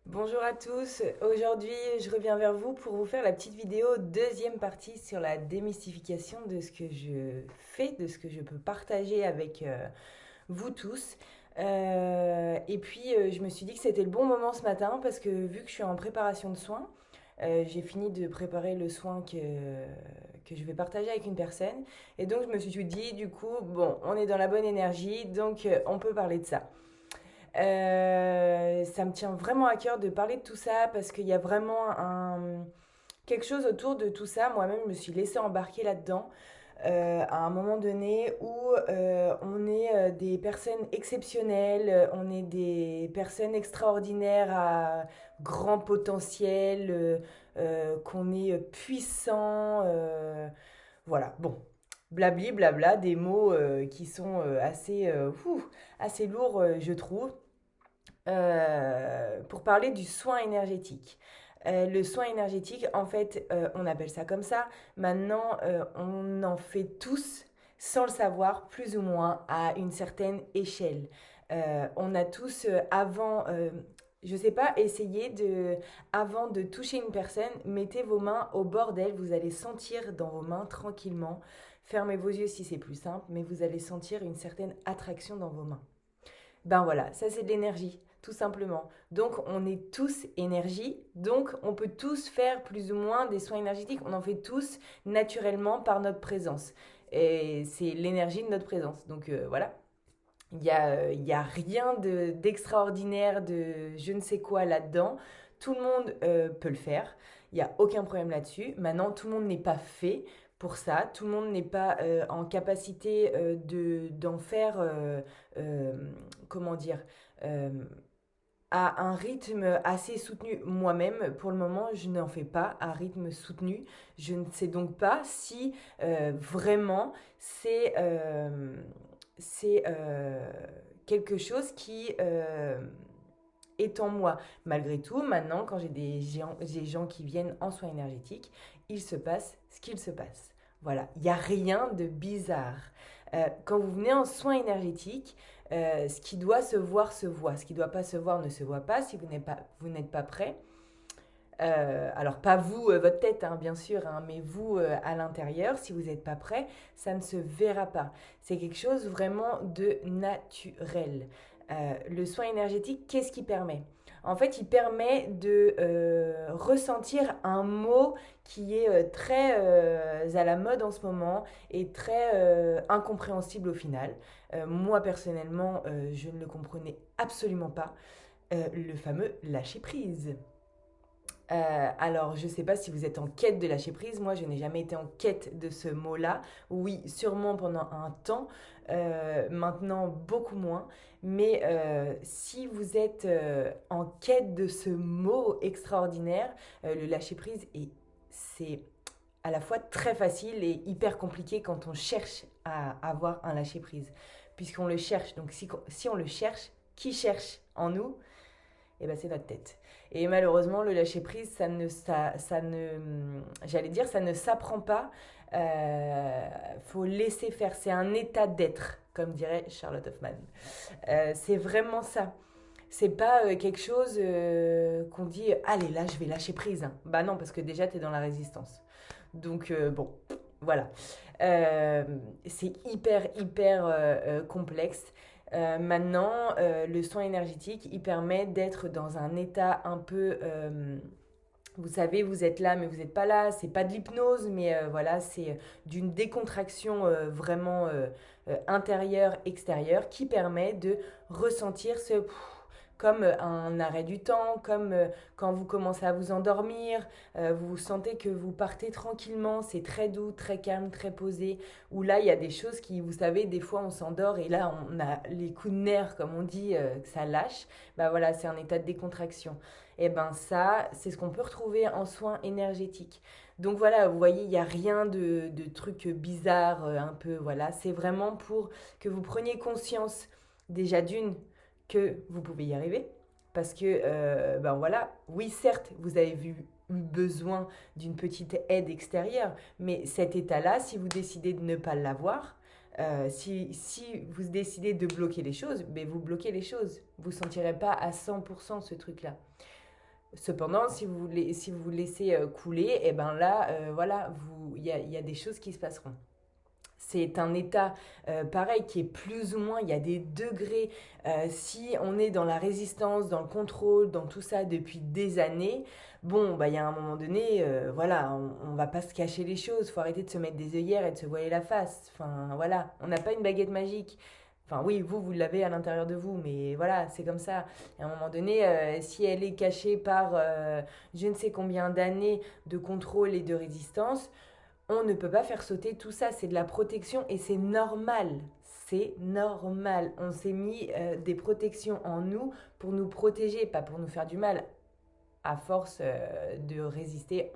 Bonjour à tous, aujourd'hui je reviens vers vous pour vous faire la petite vidéo deuxième partie sur la démystification de ce que je fais, de ce que je peux partager avec vous tous. Je me suis dit que c'était le bon moment ce matin parce que vu que je suis en préparation de soins, j'ai fini de préparer le soin que je vais partager avec une personne. Et donc je me suis dit, du coup, bon, on est dans la bonne énergie, donc on peut parler de ça. Ça me tient vraiment à cœur de parler de tout ça parce qu'il y a vraiment quelque chose autour de tout ça. Moi-même, je me suis laissée embarquer là-dedans à un moment donné où on est des personnes exceptionnelles, on est des personnes extraordinaires à grand potentiel, qu'on est puissant. Voilà, bon. Blabli, blabla, des mots qui sont assez lourds, je trouve pour parler du soin énergétique. Le soin énergétique, en fait, on appelle ça comme ça. Maintenant, on en fait tous, sans le savoir, plus ou moins, à une certaine échelle. On a tous, je sais pas, avant de toucher une personne, mettez vos mains au bord d'elle, vous allez sentir dans vos mains tranquillement. Fermez vos yeux si c'est plus simple, mais vous allez sentir une certaine attraction dans vos mains. Ben voilà, ça c'est de l'énergie, tout simplement. Donc on est tous énergie, donc on peut tous faire plus ou moins des soins énergétiques, on en fait tous naturellement par notre présence. Et c'est l'énergie de notre présence. Donc voilà, il y a rien d'extraordinaire, de je ne sais quoi là-dedans. Tout le monde peut le faire. Il n'y a aucun problème là-dessus. Maintenant, tout le monde n'est pas fait pour ça. Tout le monde n'est pas en capacité d'en faire, euh, comment dire, euh, à un rythme assez soutenu. Moi-même, pour le moment, je n'en fais pas à rythme soutenu. Je ne sais donc pas si vraiment c'est c'est quelque chose qui est en moi. Malgré tout, maintenant, quand j'ai des gens qui viennent en soins énergétiques, il se passe ce qu'il se passe. Voilà, il n'y a rien de bizarre. Quand vous venez en soins énergétiques, ce qui doit se voir se voit. Ce qui ne doit pas se voir ne se voit pas si vous n'êtes pas prêt. Alors pas vous, votre tête, hein, bien sûr, hein, mais vous à l'intérieur, si vous n'êtes pas prêt, ça ne se verra pas. C'est quelque chose vraiment de naturel. Le soin énergétique, qu'est-ce qui permet? En fait, il permet de ressentir un mot qui est très à la mode en ce moment et très incompréhensible au final. Moi, personnellement, je ne le comprenais absolument pas. Le fameux lâcher prise. Alors, je ne sais pas si vous êtes en quête de lâcher prise. Moi, je n'ai jamais été en quête de ce mot-là. Oui, sûrement pendant un temps. Maintenant, beaucoup moins. Mais si vous êtes en quête de ce mot extraordinaire, le lâcher prise, c'est à la fois très facile et hyper compliqué quand on cherche à avoir un lâcher prise. Puisqu'on le cherche. Donc, si on le cherche, qui cherche en nous? Eh ben, c'est notre tête. Et malheureusement, le lâcher prise, ça ne, j'allais dire, ça ne s'apprend pas. Faut laisser faire. C'est un état d'être, comme dirait Charlotte Hoffman. C'est vraiment ça. C'est pas quelque chose qu'on dit, allez, là, je vais lâcher prise, hein. Bah non, parce que déjà, tu es dans la résistance. Donc, bon, voilà. Euh, c'est hyper complexe. Le soin énergétique, il permet d'être dans un état un peu, vous savez, vous êtes là, mais vous n'êtes pas là. C'est pas de l'hypnose, mais voilà, c'est d'une décontraction vraiment intérieure, extérieure, qui permet de ressentir comme un arrêt du temps, comme quand vous commencez à vous endormir, vous sentez que vous partez tranquillement, c'est très doux, très calme, très posé, où là il y a des choses qui, vous savez, des fois on s'endort et là on a les coups de nerfs, comme on dit, que ça lâche, bah voilà, c'est un état de décontraction. Et ben ça, c'est ce qu'on peut retrouver en soins énergétiques. Donc voilà, vous voyez, il n'y a rien de trucs bizarres, un peu, voilà, c'est vraiment pour que vous preniez conscience déjà d'une que vous pouvez y arriver. Parce que, ben voilà, oui, certes, vous avez eu besoin d'une petite aide extérieure, mais cet état-là, si vous décidez de ne pas l'avoir, si vous décidez de bloquer les choses, ben vous bloquez les choses. Vous ne sentirez pas à 100% ce truc-là. Cependant, si vous laissez couler, et ben là, voilà, il y a des choses qui se passeront. C'est un état pareil qui est plus ou moins, il y a des degrés. Si on est dans la résistance, dans le contrôle, dans tout ça depuis des années, bon, bah, il y a un moment donné, voilà, on va pas se cacher les choses. Faut arrêter de se mettre des œillères et de se voiler la face. Enfin, voilà, on n'a pas une baguette magique. Enfin, oui, vous l'avez à l'intérieur de vous, mais voilà, c'est comme ça. Et à un moment donné, si elle est cachée par je ne sais combien d'années de contrôle et de résistance, on ne peut pas faire sauter tout ça, c'est de la protection et c'est normal. C'est normal. On s'est mis des protections en nous pour nous protéger, pas pour nous faire du mal. À force de résister,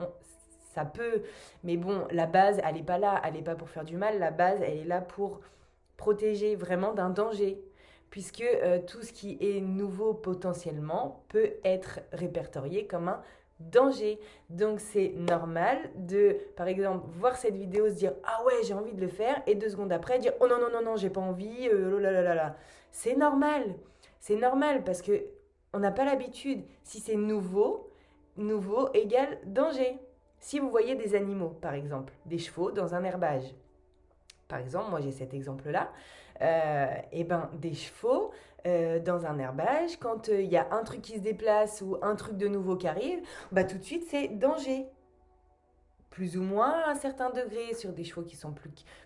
ça peut. Mais bon, la base, elle n'est pas là. Elle n'est pas pour faire du mal. La base, elle est là pour protéger vraiment d'un danger. Puisque tout ce qui est nouveau potentiellement peut être répertorié comme un danger. Donc c'est normal de, par exemple, voir cette vidéo, se dire ah ouais, j'ai envie de le faire, et 2 secondes après dire oh non, non, non, non, j'ai pas envie, oh là là là là. C'est normal. C'est normal parce que on n'a pas l'habitude. Si c'est nouveau, nouveau égale danger. Si vous voyez des animaux, par exemple, des chevaux dans un herbage, par exemple, moi j'ai cet exemple-là, et ben des chevaux dans un herbage, quand il y a un truc qui se déplace ou un truc de nouveau qui arrive, bah tout de suite c'est danger. Plus ou moins à un certain degré, sur des chevaux qui sont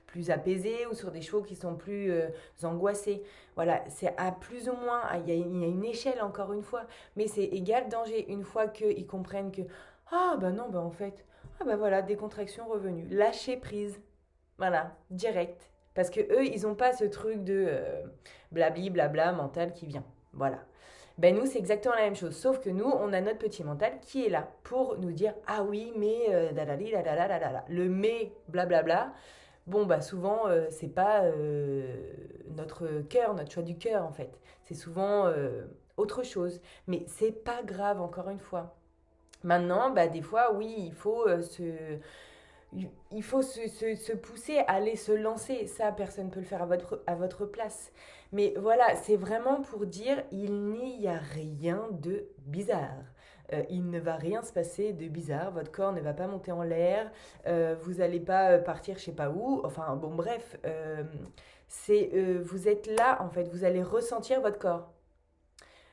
plus apaisés ou sur des chevaux qui sont plus angoissés. Voilà, c'est à plus ou moins, il y a une échelle encore une fois, mais c'est égal danger une fois qu'ils comprennent que, ah bah non, bah en fait, ah bah voilà, décontraction revenue, lâcher prise. Voilà, direct. Parce que eux, ils n'ont pas ce truc de blabli, blabla, mental qui vient. Voilà. Ben nous, c'est exactement la même chose. Sauf que nous, on a notre petit mental qui est là pour nous dire ah oui, mais dadali, dadala, dadala. Le mais, blablabla. Bon, bah souvent, c'est pas notre cœur, notre choix du cœur en fait. C'est souvent autre chose. Mais c'est pas grave, encore une fois. Maintenant, bah, des fois, oui, il faut se pousser, aller se lancer. Ça, personne ne peut le faire à votre place. Mais voilà, c'est vraiment pour dire, il n'y a rien de bizarre. Il ne va rien se passer de bizarre. Votre corps ne va pas monter en l'air. Vous n'allez pas partir je sais pas où. Enfin, bon, bref. Vous êtes là, en fait. Vous allez ressentir votre corps.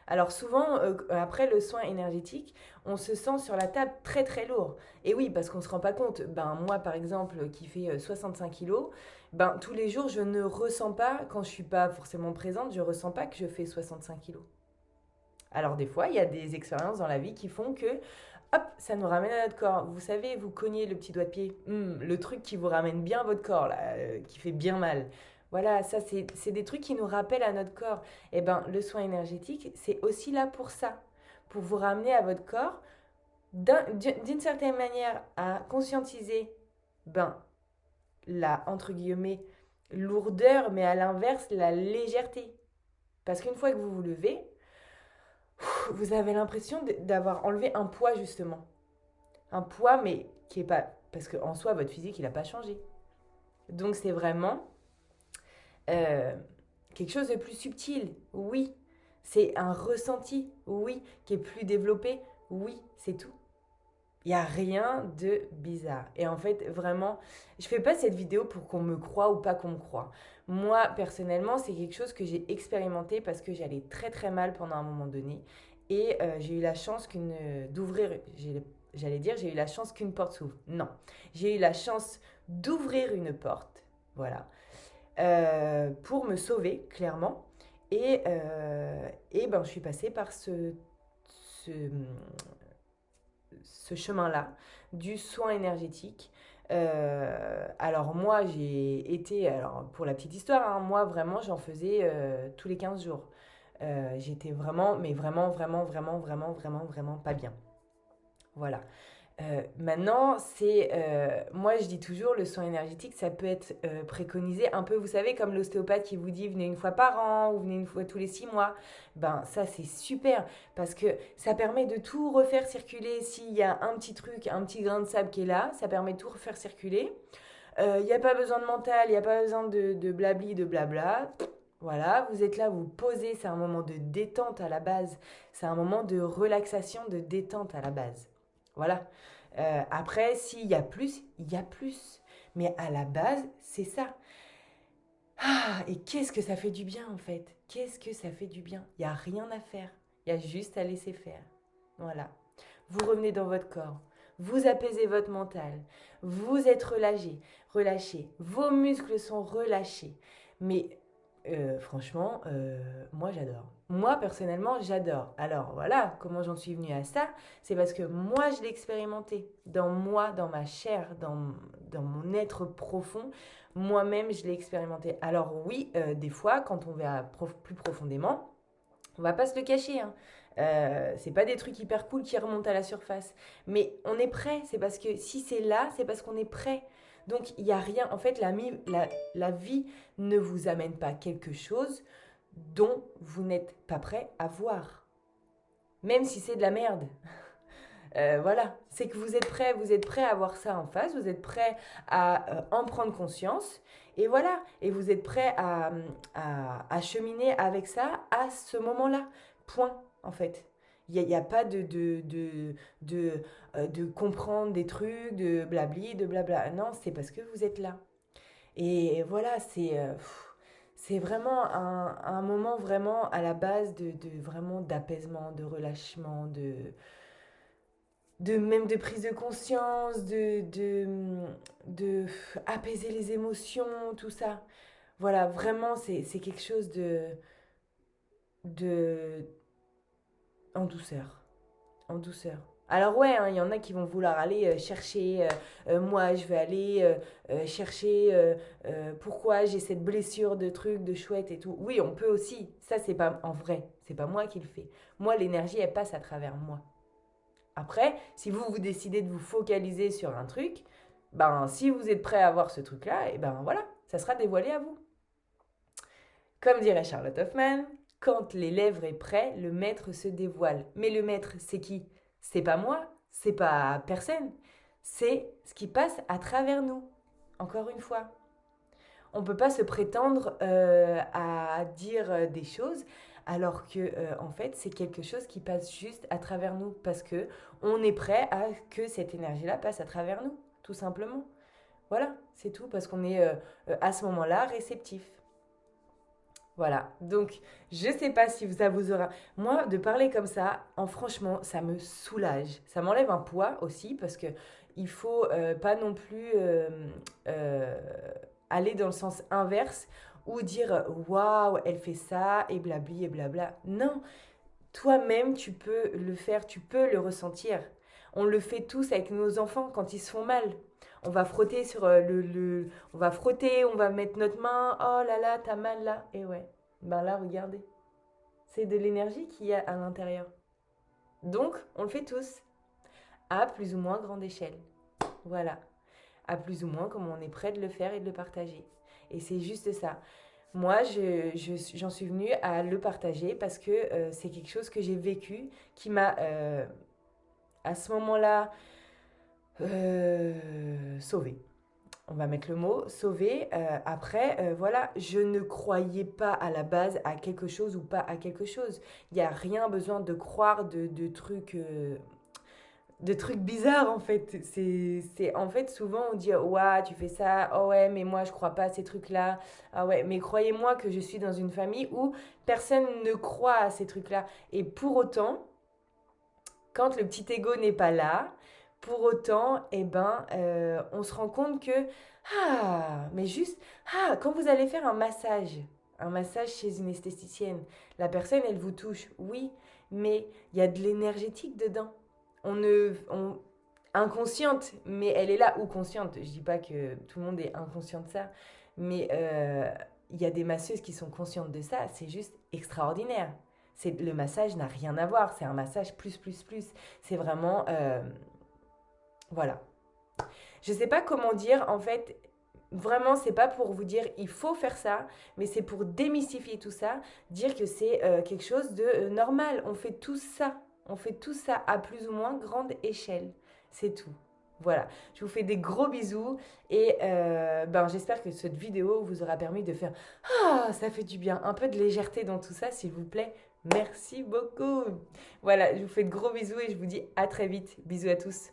Alors souvent, après le soin énergétique, on se sent sur la table très très lourd. Et oui, parce qu'on ne se rend pas compte. Ben, moi, par exemple, qui fait 65 kilos, ben, tous les jours, je ne ressens pas, quand je ne suis pas forcément présente, je ne ressens pas que je fais 65 kilos. Alors des fois, il y a des expériences dans la vie qui font que, hop, ça nous ramène à notre corps. Vous savez, vous cognez le petit doigt de pied, le truc qui vous ramène bien votre corps, là, qui fait bien mal. Voilà, ça, c'est des trucs qui nous rappellent à notre corps. Eh ben, le soin énergétique, c'est aussi là pour ça, pour vous ramener à votre corps, d'une certaine manière, à conscientiser, ben, la, entre guillemets, lourdeur, mais à l'inverse, la légèreté. Parce qu'une fois que vous vous levez, vous avez l'impression d'avoir enlevé un poids, justement. Un poids, mais qui est pas... Parce qu'en soi, votre physique, il n'a pas changé. Donc, c'est vraiment euh, quelque chose de plus subtil, oui. C'est un ressenti, oui. Qui est plus développé, oui. C'est tout. Il n'y a rien de bizarre. Et en fait, vraiment, je fais pas cette vidéo pour qu'on me croie ou pas qu'on me croie. Moi, personnellement, c'est quelque chose que j'ai expérimenté parce que j'allais très très mal pendant un moment donné. Et j'ai eu la chance d'ouvrir, j'allais dire, j'ai eu la chance qu'une porte s'ouvre. Non, j'ai eu la chance d'ouvrir une porte, voilà, pour me sauver, clairement. Et ben, je suis passée par ce, ce chemin-là du soin énergétique. Alors moi, j'ai été, alors pour la petite histoire, hein, moi vraiment, j'en faisais tous les 15 jours. J'étais vraiment, mais vraiment, vraiment, vraiment, vraiment, vraiment, vraiment pas bien. Voilà. Maintenant, moi je dis toujours, le soin énergétique, ça peut être préconisé un peu, vous savez, comme l'ostéopathe qui vous dit venez une fois par an ou venez une fois tous les 6 mois. Ben ça c'est super parce que ça permet de tout refaire circuler. S'il y a un petit truc, un petit grain de sable qui est là, ça permet de tout refaire circuler. Il n'y a pas besoin de mental, il n'y a pas besoin de blabli, de blabla. Voilà, vous êtes là, vous posez, c'est un moment de détente à la base. C'est un moment de relaxation, de détente à la base. Voilà. Après, s'il y a plus, il y a plus. Mais à la base, c'est ça. Ah, et qu'est-ce que ça fait du bien en fait? Qu'est-ce que ça fait du bien? Il n'y a rien à faire. Il y a juste à laisser faire. Voilà. Vous revenez dans votre corps. Vous apaisez votre mental. Vous êtes relâché. Vos muscles sont relâchés. Mais franchement, moi j'adore. Moi personnellement, j'adore. Alors voilà, comment j'en suis venue à ça? C'est parce que moi je l'ai expérimenté. Dans moi, dans ma chair, dans mon être profond, moi-même je l'ai expérimenté. Alors oui, des fois, quand on va plus profondément, on va pas se le cacher, hein. C'est pas des trucs hyper cool qui remontent à la surface. Mais on est prêt. C'est parce que si c'est là, c'est parce qu'on est prêt. Donc il n'y a rien. En fait, la vie ne vous amène pas quelque chose dont vous n'êtes pas prêt à voir. Même si c'est de la merde. Voilà, c'est que vous êtes prêt à voir ça en face, vous êtes prêt à en prendre conscience, et voilà, et vous êtes prêt à cheminer avec ça à ce moment-là. Point, en fait. Il n'y a pas de comprendre des trucs, de blabli, de blabla. Non, c'est parce que vous êtes là. Et voilà, c'est vraiment un moment vraiment à la base vraiment d'apaisement, de relâchement, même de prise de conscience, de apaiser les émotions, tout ça. Voilà, vraiment, c'est quelque chose de, en douceur, en douceur. Alors ouais, hein, il y en a qui vont vouloir aller chercher, moi je vais aller chercher pourquoi j'ai cette blessure de trucs, de chouette et tout. Oui, on peut aussi, ça c'est pas en vrai, c'est pas moi qui le fais. Moi, l'énergie, elle passe à travers moi. Après, si vous décidez de vous focaliser sur un truc, ben si vous êtes prêt à voir ce truc-là, et ben voilà, ça sera dévoilé à vous. Comme dirait Charlotte Hoffman, quand l'élève est prêt, le maître se dévoile. Mais le maître, c'est qui? C'est pas moi, c'est pas personne. C'est ce qui passe à travers nous. Encore une fois. On ne peut pas se prétendre à dire des choses alors que en fait c'est quelque chose qui passe juste à travers nous parce que on est prêt à que cette énergie-là passe à travers nous, tout simplement. Voilà, c'est tout parce qu'on est à ce moment-là réceptif. Voilà, donc je sais pas si ça vous aura... Moi, de parler comme ça, franchement, ça me soulage. Ça m'enlève un poids aussi parce que il faut pas non plus euh, aller dans le sens inverse ou dire waouh, elle fait ça et blabli et blabla. Non, toi-même, tu peux le faire, tu peux le ressentir. On le fait tous avec nos enfants quand ils se font mal. On va frotter sur on va frotter, on va mettre notre main. Oh là là, t'as mal là. Et ouais, ben là, regardez. C'est de l'énergie qu'il y a à l'intérieur. Donc, on le fait tous, à plus ou moins grande échelle. Voilà. À plus ou moins comme on est prêt de le faire et de le partager. Et c'est juste ça. Moi, j'en suis venue à le partager parce que c'est quelque chose que j'ai vécu qui m'a, à ce moment-là, sauvée. On va mettre le mot sauvé. Après, voilà, je ne croyais pas à la base à quelque chose ou pas à quelque chose. Il n'y a rien besoin de croire de trucs bizarres en fait. En fait, souvent on dit, ouais, tu fais ça, oh ouais, mais moi je crois pas à ces trucs-là. Ah ouais, mais croyez-moi que je suis dans une famille où personne ne croit à ces trucs-là. Et pour autant, quand le petit ego n'est pas là, pour autant, eh ben, on se rend compte que, mais juste, quand vous allez faire un massage chez une esthéticienne, la personne, elle vous touche, oui, mais il y a de l'énergétique dedans. On ne, on, inconsciente, mais elle est là, ou consciente. Je dis pas que tout le monde est inconscient de ça, mais il y a des masseuses qui sont conscientes de ça, c'est juste extraordinaire. Le massage n'a rien à voir, c'est un massage plus, plus, plus. C'est vraiment... voilà. Je sais pas comment dire, en fait, vraiment, c'est pas pour vous dire il faut faire ça, mais c'est pour démystifier tout ça, dire que c'est quelque chose de normal. On fait tout ça. On fait tout ça à plus ou moins grande échelle. C'est tout. Voilà, je vous fais des gros bisous et j'espère que cette vidéo vous aura permis de faire ah, ça fait du bien, un peu de légèreté dans tout ça, s'il vous plaît. Merci beaucoup. Voilà, je vous fais de gros bisous et je vous dis à très vite. Bisous à tous.